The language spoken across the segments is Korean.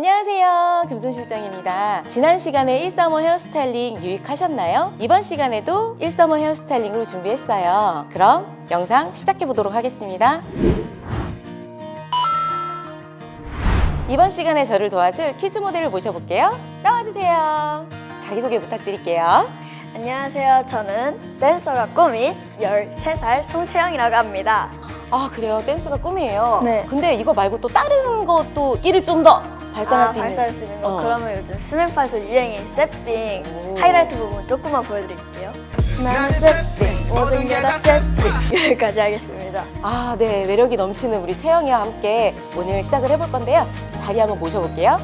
안녕하세요, 금손실장입니다. 지난 시간에 1서머 헤어스타일링 유익하셨나요? 이번 시간에도 1서머 헤어스타일링으로 준비했어요. 그럼 영상 시작해 보도록 하겠습니다. 이번 시간에 저를 도와줄 퀴즈 모델을 모셔볼게요. 나와주세요. 자기소개 부탁드릴게요. 안녕하세요. 저는 댄서가 꿈인 13살 송채영이라고 합니다. 아, 그래요? 댄스가 꿈이에요? 네. 근데 이거 말고 또 다른 것도 끼를 좀 더 발산할 수 있는. 발산할 수 있는 거. 그러면 요즘 스냅파에서 유행인 세핑 오. 하이라이트 부분 조금만 보여드릴게요. 나는 세핑, 모든 게 다 세핑. 여기까지 하겠습니다. 아, 네. 매력이 넘치는 우리 채영이와 함께 오늘 시작을 해볼 건데요. 자리 한번 모셔볼게요.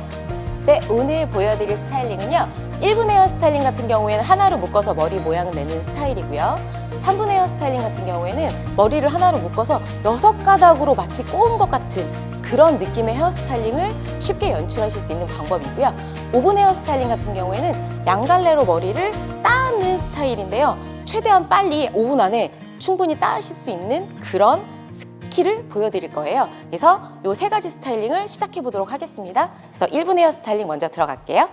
네, 오늘 보여드릴 스타일링은요. 1분 헤어 스타일링 같은 경우에는 하나로 묶어서 머리 모양을 내는 스타일이고요. 3분 헤어 스타일링 같은 경우에는 머리를 하나로 묶어서 6가닥으로 마치 꼬은 것 같은 그런 느낌의 헤어 스타일링을 쉽게 연출하실 수 있는 방법이고요. 5분 헤어 스타일링 같은 경우에는 양갈래로 머리를 따는 스타일인데요. 최대한 빨리 5분 안에 충분히 따실 수 있는 그런 스킬을 보여드릴 거예요. 그래서 이 3가지 스타일링을 시작해 보도록 하겠습니다. 그래서 1분 헤어 스타일링 먼저 들어갈게요.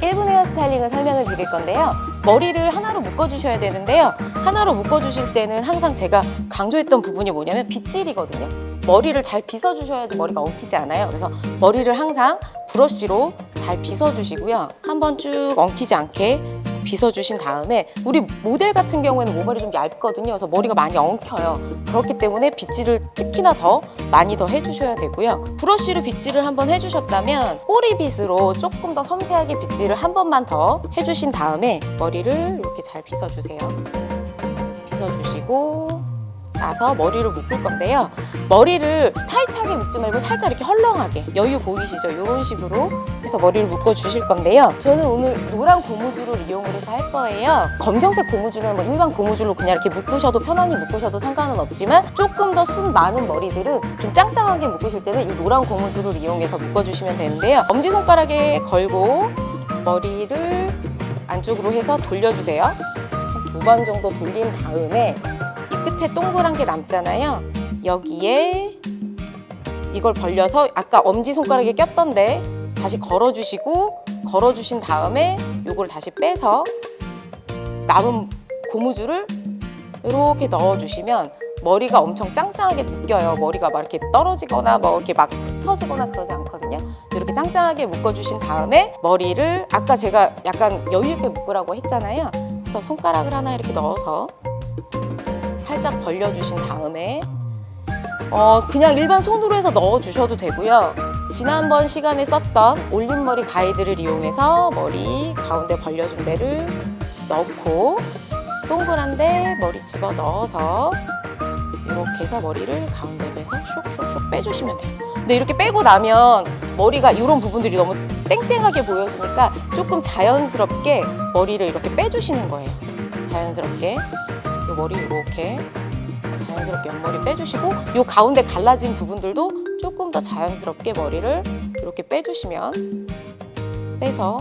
헤어스타일링을 설명을 드릴 건데요. 머리를 하나로 묶어주셔야 되는데요. 하나로 묶어주실 때는 항상 제가 강조했던 부분이 뭐냐면 빗질이거든요. 머리를 잘 빗어주셔야지 머리가 엉키지 않아요. 그래서 머리를 항상 브러쉬로 잘 빗어주시고요. 한번 쭉 엉키지 않게 빗어주신 다음에 우리 모델 같은 경우에는 모발이 좀 얇거든요. 그래서 머리가 많이 엉켜요. 그렇기 때문에 빗질을 특히나 더 많이 더 해주셔야 되고요. 브러쉬로 빗질을 한번 해주셨다면 꼬리빗으로 조금 더 섬세하게 빗질을 한 번만 더 해주신 다음에 머리를 이렇게 잘 빗어주세요. 빗어주시고 나서 머리를 묶을 건데요. 머리를 타이트하게 묶지 말고 살짝 이렇게 헐렁하게 여유 보이시죠? 이런 식으로 해서 머리를 묶어 주실 건데요. 저는 오늘 노란 고무줄을 이용을 해서 할 거예요. 검정색 고무줄은 뭐 일반 고무줄로 그냥 이렇게 묶으셔도 편안히 묶으셔도 상관은 없지만 조금 더 순 많은 머리들은 좀 짱짱하게 묶으실 때는 이 노란 고무줄을 이용해서 묶어 주시면 되는데요. 엄지손가락에 걸고 머리를 안쪽으로 해서 돌려주세요. 한 2번 정도 돌린 다음에 끝에 동그란 게 남잖아요. 여기에 이걸 벌려서 아까 엄지손가락에 꼈던데 다시 걸어주시고 걸어주신 다음에 이걸 다시 빼서 남은 고무줄을 이렇게 넣어주시면 머리가 엄청 짱짱하게 묶여요. 머리가 막 이렇게 떨어지거나 뭐 이렇게 막 흩어지거나 그러지 않거든요. 이렇게 짱짱하게 묶어주신 다음에 머리를 아까 제가 약간 여유 있게 묶으라고 했잖아요. 그래서 손가락을 하나 이렇게 넣어서 살짝 벌려주신 다음에 그냥 일반 손으로 해서 넣어주셔도 되고요. 지난번 시간에 썼던 올림머리 가이드를 이용해서 머리 가운데 벌려준 데를 넣고 동그란데 머리 집어 넣어서 이렇게 해서 머리를 가운데 빼서 쇽쇽쇽 빼주시면 돼요. 근데 이렇게 빼고 나면 머리가 이런 부분들이 너무 땡땡하게 보여지니까 조금 자연스럽게 머리를 이렇게 빼주시는 거예요. 자연스럽게 이 머리 이렇게 자연스럽게 옆머리 빼주시고 이 가운데 갈라진 부분들도 조금 더 자연스럽게 머리를 이렇게 빼주시면 빼서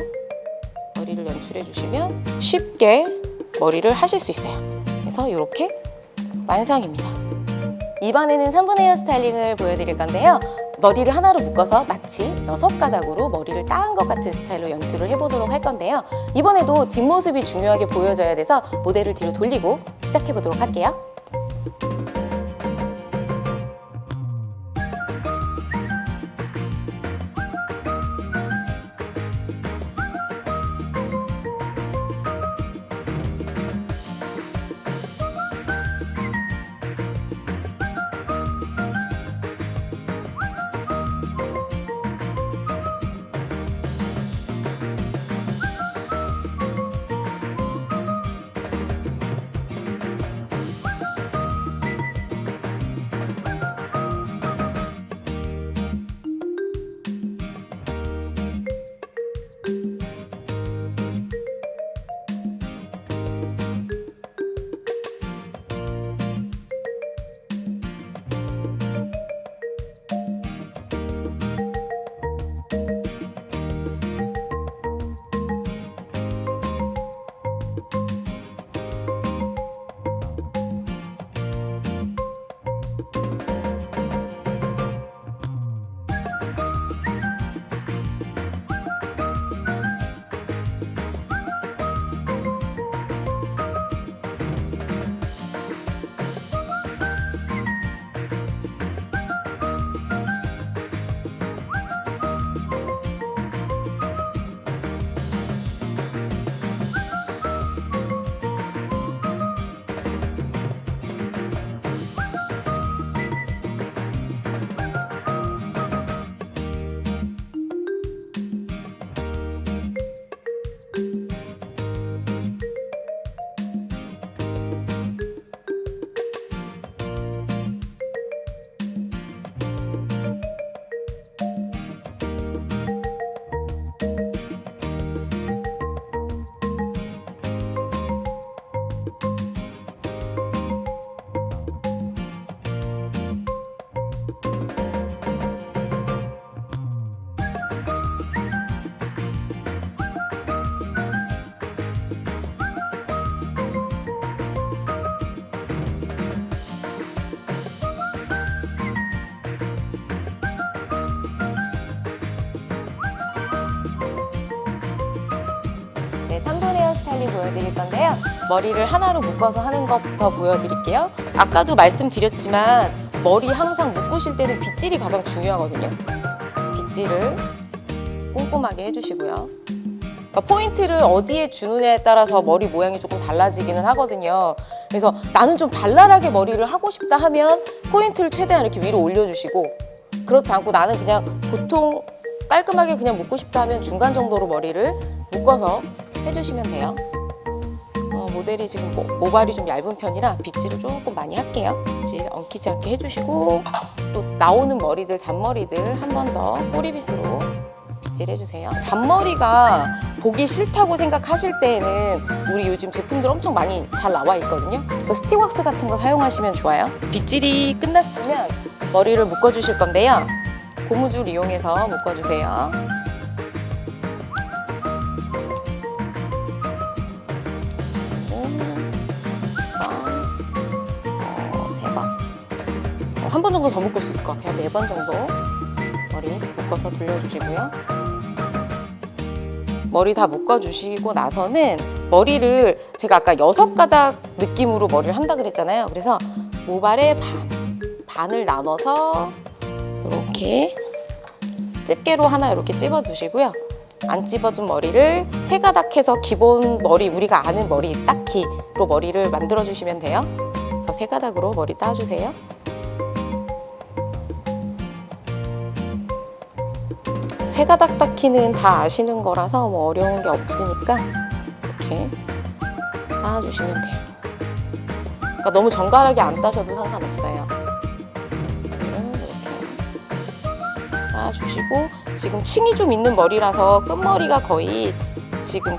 머리를 연출해 주시면 쉽게 머리를 하실 수 있어요. 그래서 이렇게 완성입니다. 이번에는 3분 헤어 스타일링을 보여드릴 건데요. 머리를 하나로 묶어서 마치 6가닥으로 머리를 따은 것 같은 스타일로 연출을 해보도록 할 건데요. 이번에도 뒷모습이 중요하게 보여져야 돼서 모델을 뒤로 돌리고 시작해보도록 할게요. 스타일링 보여드릴 건데요. 머리를 하나로 묶어서 하는 것부터 보여드릴게요. 아까도 말씀드렸지만 머리 항상 묶으실 때는 빗질이 가장 중요하거든요. 빗질을 꼼꼼하게 해주시고요. 그러니까 포인트를 어디에 주느냐에 따라서 머리 모양이 조금 달라지기는 하거든요. 그래서 나는 좀 발랄하게 머리를 하고 싶다 하면 포인트를 최대한 이렇게 위로 올려주시고, 그렇지 않고 나는 그냥 보통 깔끔하게 그냥 묶고 싶다 하면 중간 정도로 머리를 묶어서 해주시면 돼요. 모델이 지금 모발이 좀 얇은 편이라 빗질을 조금 많이 할게요. 빗질 엉키지 않게 해주시고, 또 나오는 머리들, 잔머리들 한 번 더 꼬리빗으로 빗질해주세요. 잔머리가 보기 싫다고 생각하실 때에는 우리 요즘 제품들 엄청 많이 잘 나와 있거든요. 그래서 스틱왁스 같은 거 사용하시면 좋아요. 빗질이 끝났으면 머리를 묶어주실 건데요. 고무줄 이용해서 묶어주세요. 세 번. 한 번 정도 더 묶을 수 있을 것 같아요. 4번 정도 머리 묶어서 돌려주시고요. 머리 다 묶어주시고 나서는 머리를 제가 아까 6가닥 느낌으로 머리를 한다 그랬잖아요. 그래서 모발의 반을 나눠서 이렇게 집게로 하나 이렇게 찝어주시고요. 안 찝어준 머리를 3가닥 해서 기본 머리, 우리가 아는 머리 따키로 머리를 만들어주시면 돼요. 그래서 3가닥으로 머리 따주세요. 세 가닥 따키는 다 아시는 거라서 뭐 어려운 게 없으니까 이렇게 따주시면 돼요. 그러니까 너무 정갈하게 안 따셔도 상관없어요. 이렇게 따주시고, 지금 층이 좀 있는 머리라서 끝머리가 거의 지금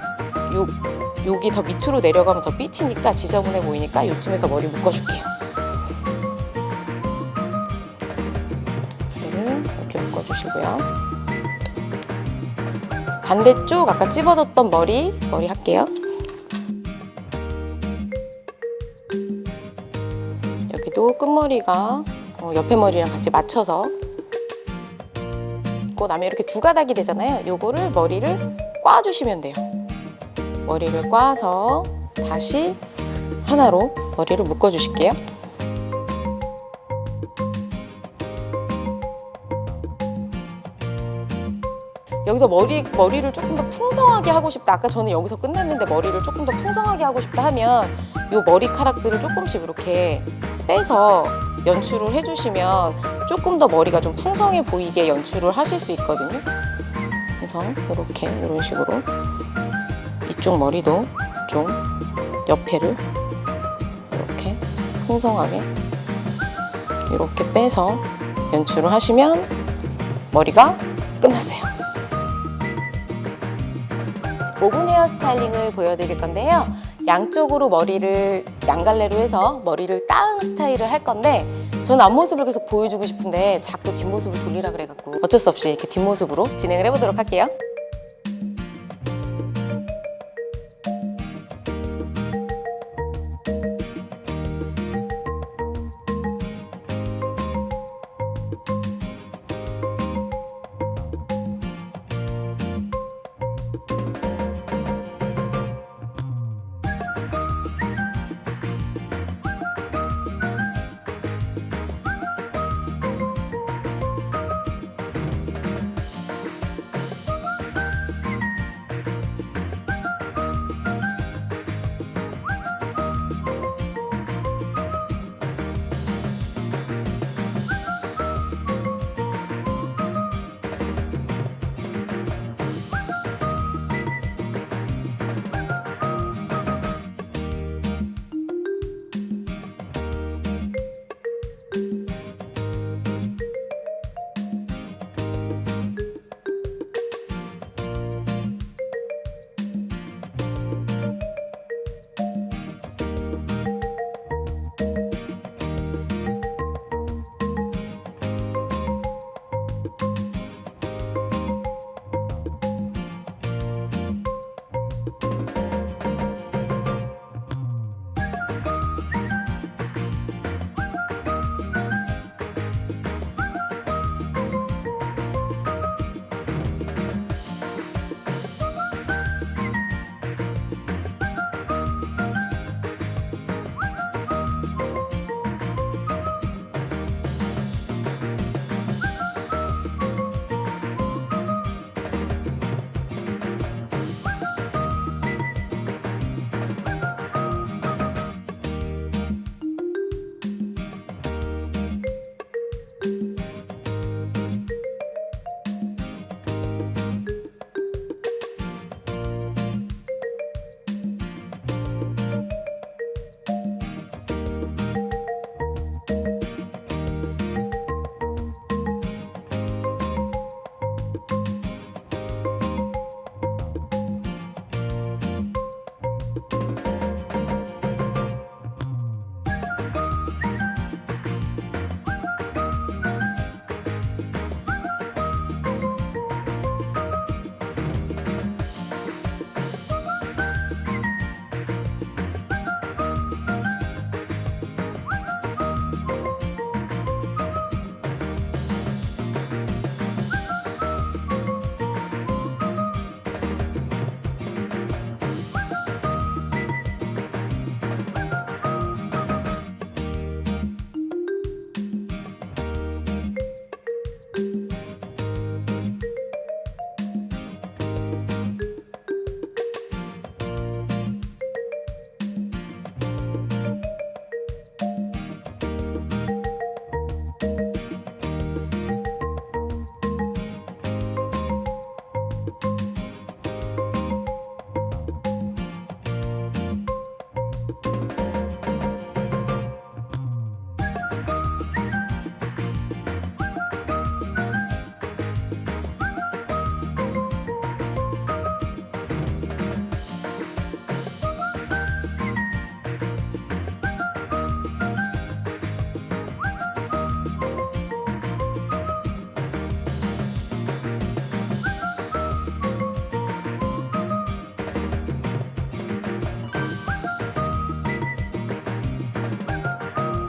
여기 더 밑으로 내려가면 더 삐치니까 지저분해 보이니까 이쯤에서 머리 묶어줄게요. 머리를 이렇게 묶어주시고요. 반대쪽 아까 찝어뒀던 머리 할게요. 여기도 끝머리가 옆에 머리랑 같이 맞춰서 고 나면 이렇게 2가닥이 되잖아요. 요거를 머리를 꽈주시면 돼요. 머리를 꽈서 다시 하나로 머리를 묶어주실게요. 여기서 머리를 조금 더 풍성하게 하고 싶다. 아까 저는 여기서 끝냈는데 머리를 조금 더 풍성하게 하고 싶다 하면 이 머리카락들을 조금씩 이렇게 빼서 연출을 해주시면 조금 더 머리가 좀 풍성해 보이게 연출을 하실 수 있거든요. 그래서 이렇게 이런 식으로 이쪽 머리도 좀 옆에를 이렇게 풍성하게 이렇게 빼서 연출을 하시면 머리가 끝났어요. 5분 헤어 스타일링을 보여드릴 건데요. 양쪽으로 머리를 양갈래로 해서 머리를 따은 스타일을 할 건데, 저는 앞모습을 계속 보여주고 싶은데 자꾸 뒷모습을 돌리라 그래갖고 어쩔 수 없이 이렇게 뒷모습으로 진행을 해보도록 할게요.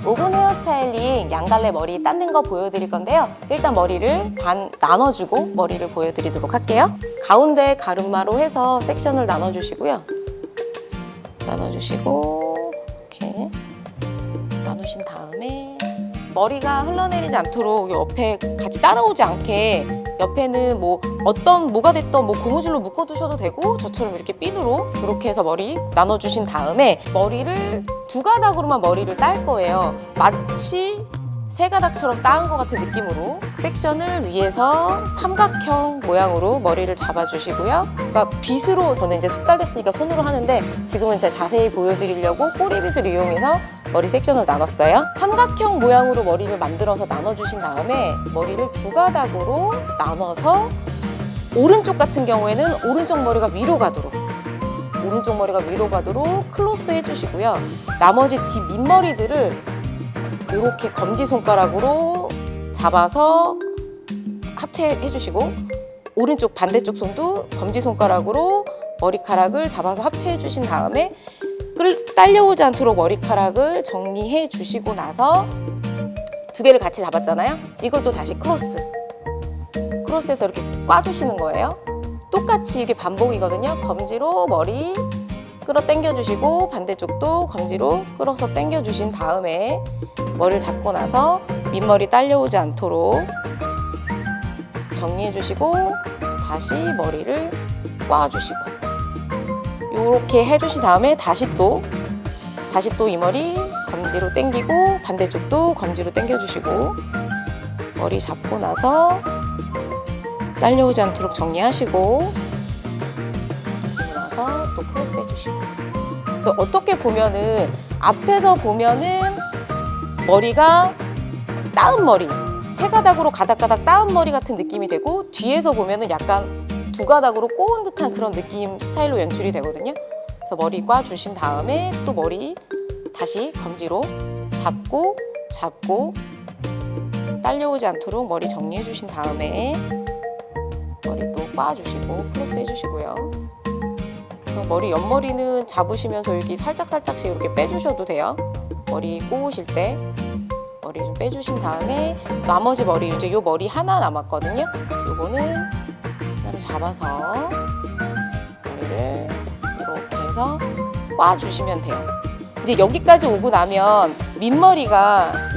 오븐 헤어스타일링 양갈래 머리 닦는 거 보여드릴 건데요. 일단 머리를 반 나눠주고 머리를 보여드리도록 할게요. 가운데 가르마로 해서 섹션을 나눠주시고요. 나눠주시고 이렇게 나누신 다음에 머리가 흘러내리지 않도록 옆에 같이 따라오지 않게 옆에는 뭐가 됐던 고무줄로 묶어두셔도 되고 저처럼 이렇게 핀으로 이렇게 해서 머리 나눠주신 다음에 머리를 두 가닥으로만 머리를 딸 거예요. 마치 세 가닥처럼 따은 것 같은 느낌으로 섹션을 위에서 삼각형 모양으로 머리를 잡아주시고요. 그러니까 빗으로 저는 이제 숙달 됐으니까 손으로 하는데 지금은 제가 자세히 보여드리려고 꼬리빗을 이용해서 머리 섹션을 나눴어요. 삼각형 모양으로 머리를 만들어서 나눠주신 다음에 머리를 두 가닥으로 나눠서 오른쪽 같은 경우에는 오른쪽 머리가 위로 가도록 클로스 해주시고요. 나머지 뒷 밑머리들을 이렇게 검지손가락으로 잡아서 합체해주시고 오른쪽 반대쪽 손도 검지손가락으로 머리카락을 잡아서 합체해주신 다음에 딸려오지 않도록 머리카락을 정리해 주시고 나서 두 개를 같이 잡았잖아요. 이걸 또 다시 크로스해서 이렇게 꽈주시는 거예요. 똑같이 이게 반복이거든요. 검지로 머리 끌어 당겨 주시고 반대쪽도 검지로 끌어서 당겨 주신 다음에 머리를 잡고 나서 밑머리 딸려오지 않도록 정리해 주시고 다시 머리를 꽈주시고 이렇게 해주신 다음에 다시 또 이 머리 검지로 당기고 반대쪽도 검지로 당겨 주시고 머리 잡고 나서 딸려오지 않도록 정리하시고 그리고 나서 또 크로스 해주시고. 그래서 어떻게 보면은 앞에서 보면은 머리가 따은 머리, 세 가닥으로 가닥가닥 따은 머리 같은 느낌이 되고 뒤에서 보면은 약간 두 가닥으로 꼬은 듯한 그런 느낌 스타일로 연출이 되거든요. 그래서 머리 꽈 주신 다음에 또 머리 다시 검지로 잡고 딸려오지 않도록 머리 정리해 주신 다음에 머리 또 꽈주시고 크로스 해주시고요. 그래서 머리 옆머리는 잡으시면서 여기 살짝씩 이렇게 빼주셔도 돼요. 머리 꼬우실 때 머리 좀 빼주신 다음에 나머지 머리 이제 요 머리 하나 남았거든요. 요거는 하나를 잡아서 머리를 이렇게 해서 꽈주시면 돼요. 이제 여기까지 오고 나면 밑머리가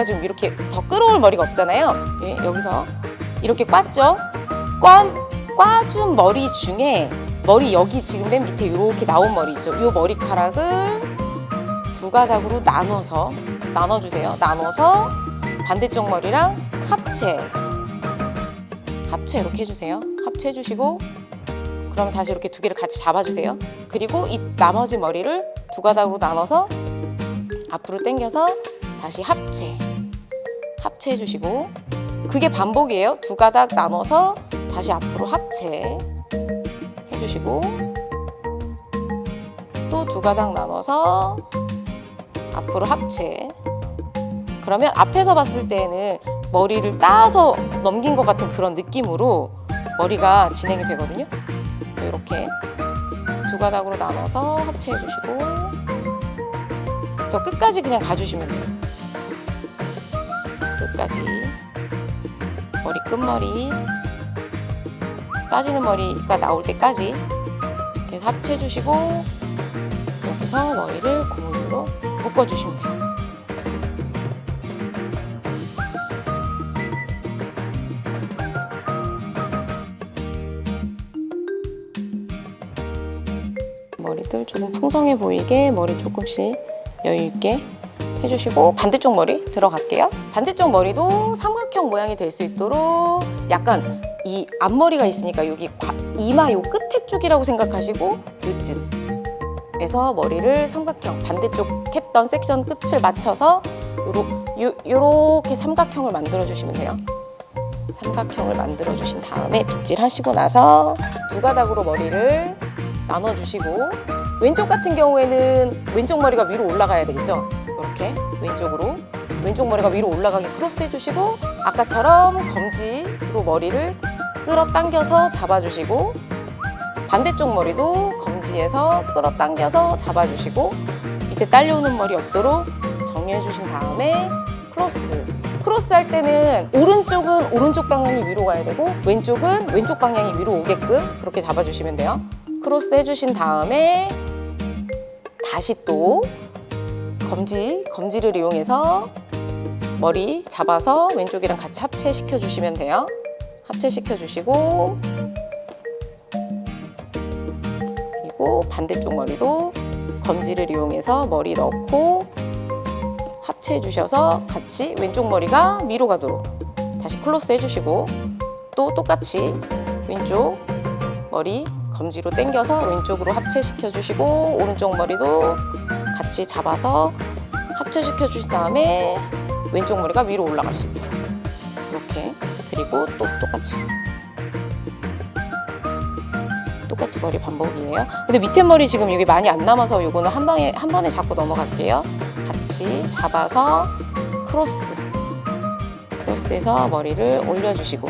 지금 이렇게 더 끌어올 머리가 없잖아요. 예, 여기서 이렇게 꽈죠. 꽈준 머리 중에 머리 여기 지금 맨 밑에 이렇게 나온 머리 있죠. 이 머리카락을 두 가닥으로 나눠주세요. 나눠서 반대쪽 머리랑 합체 이렇게 해주세요. 합체해주시고 그러면 다시 이렇게 두 개를 같이 잡아주세요. 그리고 이 나머지 머리를 두 가닥으로 나눠서 앞으로 당겨서 다시 합체해주시고 그게 반복이에요. 두 가닥 나눠서 다시 앞으로 합체 해주시고 또 주시고 두 가닥 나눠서 앞으로 합체. 그러면 앞에서 봤을 때는 머리를 따서 넘긴 것 같은 그런 느낌으로 머리가 진행이 되거든요. 이렇게 두 가닥으로 나눠서 합체해 주시고 저 끝까지 그냥 가주시면 돼요. 끝까지 머리 끝머리 빠지는 머리가 나올 때까지 이렇게 해서 합체해 주시고 여기서 머리를 고무줄로 묶어주시면 돼요. 머리들 조금 풍성해 보이게 머리 조금씩 여유 있게 해주시고 반대쪽 머리 들어갈게요. 반대쪽 머리도 삼각형 모양이 될 수 있도록 약간 이 앞머리가 있으니까 여기 이마 요 끝에 쪽이라고 생각하시고 요쯤에서 머리를 삼각형 반대쪽 했던 섹션 끝을 맞춰서 요렇게 삼각형을 만들어 주시면 돼요. 삼각형을 만들어 주신 다음에 빗질 하시고 나서 두 가닥으로 머리를 나눠 주시고 왼쪽 같은 경우에는 왼쪽 머리가 위로 올라가야 되겠죠. 이렇게 왼쪽 머리가 위로 올라가게 크로스 해주시고 아까처럼 검지로 머리를 끌어당겨서 잡아주시고 반대쪽 머리도 검지에서 끌어당겨서 잡아주시고 밑에 딸려오는 머리 없도록 정리해 주신 다음에 크로스 할 때는 오른쪽은 오른쪽 방향이 위로 가야 되고 왼쪽은 왼쪽 방향이 위로 오게끔 그렇게 잡아주시면 돼요. 크로스 해주신 다음에 다시 또 검지를 이용해서 머리 잡아서 왼쪽이랑 같이 합체시켜 주시면 돼요. 합체시켜 주시고 그리고 반대쪽 머리도 검지를 이용해서 머리 넣고 합체해 주셔서 같이 왼쪽 머리가 위로 가도록 다시 클로스 해주시고 또 똑같이 왼쪽 머리 검지로 당겨서 왼쪽으로 합체시켜 주시고 오른쪽 머리도 같이 잡아서 합체시켜 주신 다음에 왼쪽 머리가 위로 올라갈 수 있도록 이렇게 그리고 또 똑같이 머리 반복이에요. 근데 밑에 머리 지금 여기 많이 안 남아서 이거는 한 번에 잡고 넘어갈게요. 같이 잡아서 크로스해서 머리를 올려주시고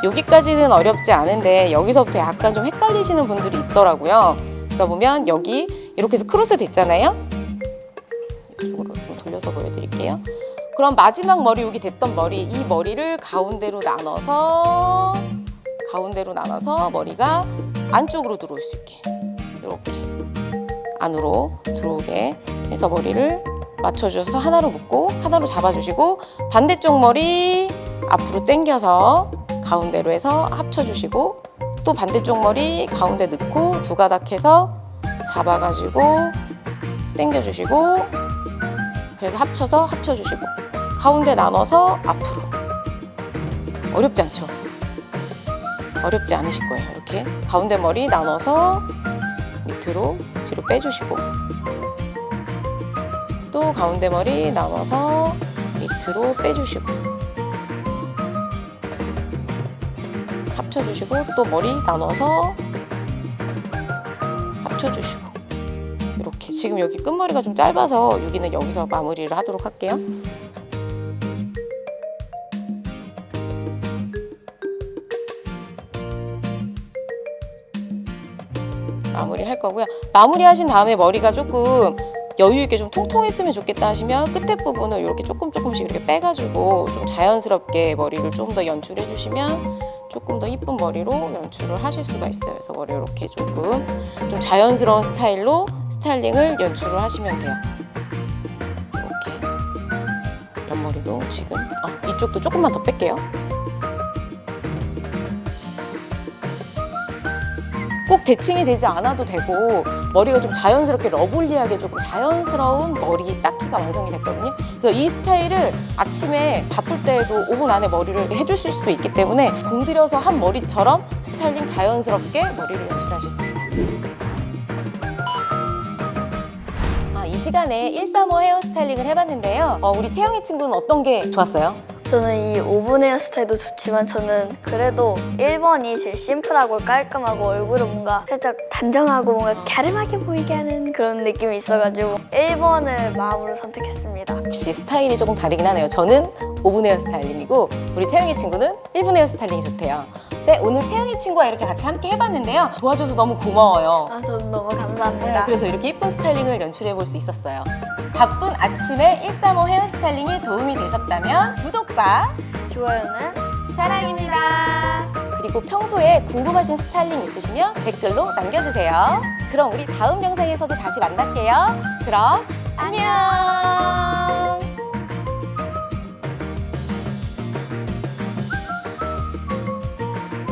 여기까지는 어렵지 않은데 여기서부터 약간 좀 헷갈리시는 분들이 있더라고요. 그러다 보면 여기 이렇게 해서 크로스 됐잖아요. 이쪽으로 좀 돌려서 보여드릴게요. 그럼 마지막 머리 여기 됐던 머리 이 머리를 가운데로 나눠서 머리가 안쪽으로 들어올 수 있게 이렇게 안으로 들어오게 해서 머리를 맞춰주셔서 하나로 묶고 하나로 잡아주시고 반대쪽 머리 앞으로 당겨서 가운데로 해서 합쳐주시고 또 반대쪽 머리 가운데 넣고 두 가닥 해서 잡아가지고 당겨주시고 그래서 합쳐주시고 가운데 나눠서 앞으로 어렵지 않죠? 어렵지 않으실 거예요. 이렇게 가운데 머리 나눠서 밑으로 뒤로 빼주시고 또 가운데 머리 나눠서 밑으로 빼주시고 합쳐주시고 또 머리 나눠서 합쳐주시고 이렇게 지금 여기 끝머리가 좀 짧아서 여기는 여기서 마무리를 하도록 할게요. 마무리 할 거고요. 마무리 하신 다음에 머리가 조금 여유 있게 좀 통통했으면 좋겠다 하시면 끝에 부분을 이렇게 조금씩 이렇게 빼가지고 좀 자연스럽게 머리를 좀 더 연출해 주시면 조금 더 이쁜 머리로 연출을 하실 수가 있어요. 그래서 머리 이렇게 조금 좀 자연스러운 스타일로 스타일링을 연출을 하시면 돼요. 이렇게 옆머리도 지금 이쪽도 조금만 더 뺄게요. 꼭 대칭이 되지 않아도 되고 머리가 좀 자연스럽게 러블리하게 조금 자연스러운 머리 닦기가 완성이 됐거든요. 그래서 이 스타일을 아침에 바쁠 때에도 5분 안에 머리를 해주실 수도 있기 때문에 공들여서 한 머리처럼 스타일링 자연스럽게 머리를 연출하실 수 있어요. 이 시간에 135 헤어스타일링을 해봤는데요. 우리 채영이 친구는 어떤 게 좋았어요? 저는 이 오븐 헤어스타일도 좋지만 저는 그래도 1번이 제일 심플하고 깔끔하고 얼굴은 뭔가 살짝 단정하고 뭔가 갸름하게 보이게 하는 그런 느낌이 있어가지고 1번을 마음으로 선택했습니다. 역시 스타일이 조금 다르긴 하네요. 저는 오븐 헤어 스타일링이고 우리 채영이 친구는 1분 헤어 스타일링이 좋대요. 네, 오늘 채영이 친구와 이렇게 같이 함께 해봤는데요. 도와줘서 너무 고마워요. 아, 저는 너무 감사합니다. 네, 그래서 이렇게 예쁜 스타일링을 연출해 볼 수 있었어요. 바쁜 아침에 135 헤어스타일링이 도움이 되셨다면 구독과 좋아요는 사랑입니다. 그리고 평소에 궁금하신 스타일링 있으시면 댓글로 남겨주세요. 그럼 우리 다음 영상에서도 다시 만날게요. 그럼 안녕.